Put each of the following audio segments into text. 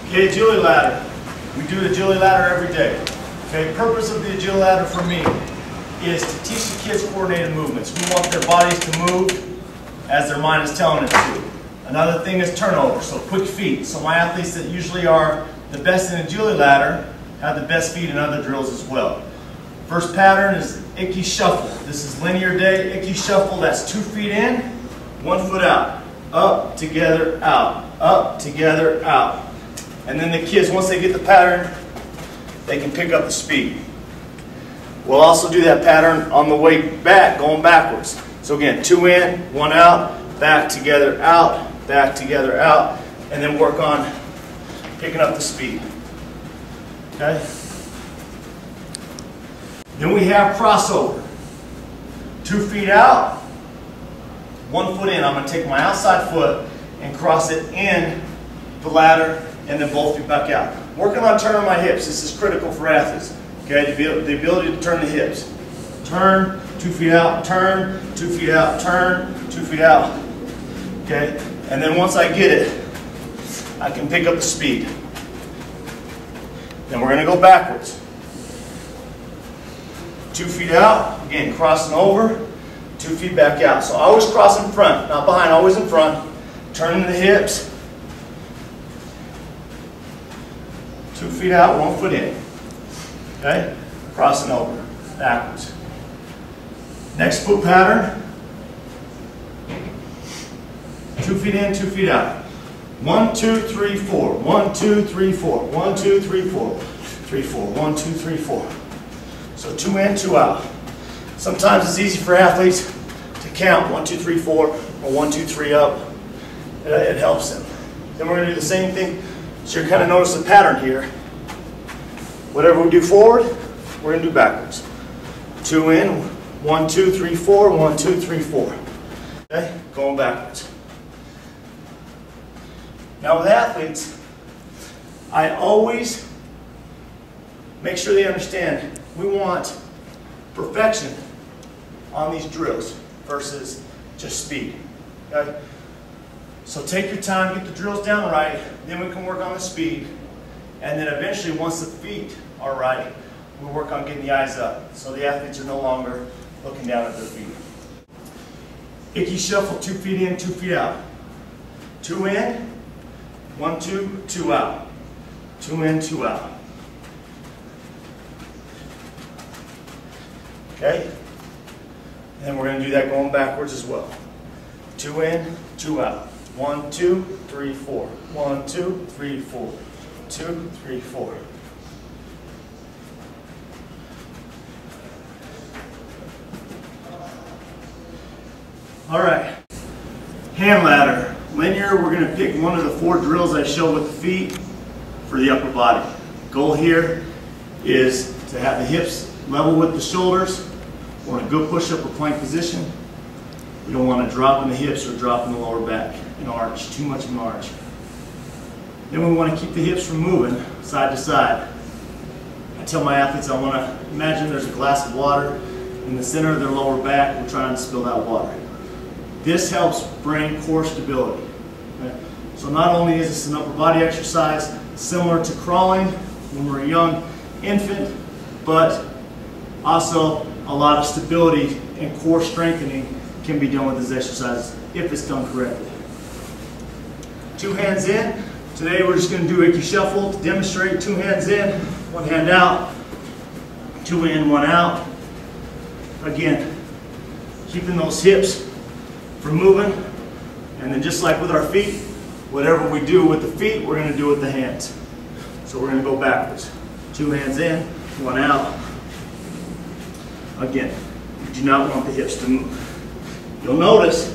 Okay, agility ladder. We do the agility ladder every day. Okay, purpose of the agility ladder for me is to teach the kids coordinated movements. We want their bodies to move as their mind is telling it to. Another thing is turnover, so quick feet. So my athletes that usually are the best in agility ladder have the best feet in other drills as well. First pattern is Inky Shuffle. This is linear day, Inky Shuffle. That's 2 feet in, 1 foot out. Up, together, out. Up, together, out. And then the kids, once they get the pattern, they can pick up the speed. We'll also do that pattern on the way back, going backwards. So again, 2 in, 1 out, back, together, out, back, together, out, and then work on picking up the speed. Okay? Then we have crossover. 2 feet out, 1 foot in. I'm going to take my outside foot and cross it in the ladder and then both feet back out. Working on turning my hips. This is critical for athletes. Okay, the ability to turn the hips. Turn, 2 feet out, turn, 2 feet out, turn, 2 feet out. Okay, and then once I get it, I can pick up the speed. Then we're going to go backwards. 2 feet out, again, crossing over, 2 feet back out. So always cross in front, not behind, always in front. Turning the hips. 2 feet out, 1 foot in. Okay? Crossing over, backwards. Next foot pattern. 2 feet in, 2 feet out. 1, 2, 3, 4. 1, 2, 3, 4. 1, 2, 3, 4. 3, 4. 1, 2, 3, 4. So 2 in, 2 out. Sometimes it's easy for athletes to count 1, 2, 3, 4, or 1, 2, 3 up. It helps them. Then we're going to do the same thing. So you kind of notice the pattern here. Whatever we do forward, we're going to do backwards. 2 in, 1, 2, 3, 4, 1, 2, 3, 4. Okay, going backwards. Now with athletes, I always make sure they understand we want perfection on these drills versus just speed. Okay? So take your time, get the drills down right, then we can work on the speed, and then eventually once the feet are right, we'll work on getting the eyes up so the athletes are no longer looking down at their feet. Inky Shuffle, 2 feet in, 2 feet out. 2 in, 1, 2, 2 out. 2 in, 2 out. Okay? And we're going to do that going backwards as well. 2 in, 2 out. 1, 2, 3, 4. 1, 2, 3, 4. 2, 3, 4. All right. Hand ladder. Linear, we're going to pick one of the 4 drills I showed with the feet for the upper body. Goal here is to have the hips level with the shoulders. We want a good push-up or plank position. We don't want to drop in the hips or drop in the lower back, an arch, too much of an arch. Then we want to keep the hips from moving side to side. I tell my athletes I want to imagine there's a glass of water in the center of their lower back. We're trying to spill that water. This helps bring core stability. Okay? So not only is this an upper body exercise similar to crawling when we're a young infant, but also a lot of stability and core strengthening can be done with this exercise if it's done correctly. 2 hands in. Today we're just going to do Inky Shuffle to demonstrate. 2 hands in, 1 hand out. 2 in, 1 out. Again, keeping those hips from moving. And then just like with our feet, whatever we do with the feet, we're going to do with the hands. So we're going to go backwards. 2 hands in, 1 out. Again, you do not want the hips to move. You'll notice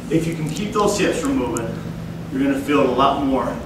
if you can keep those hips from moving, you're going to feel it a lot more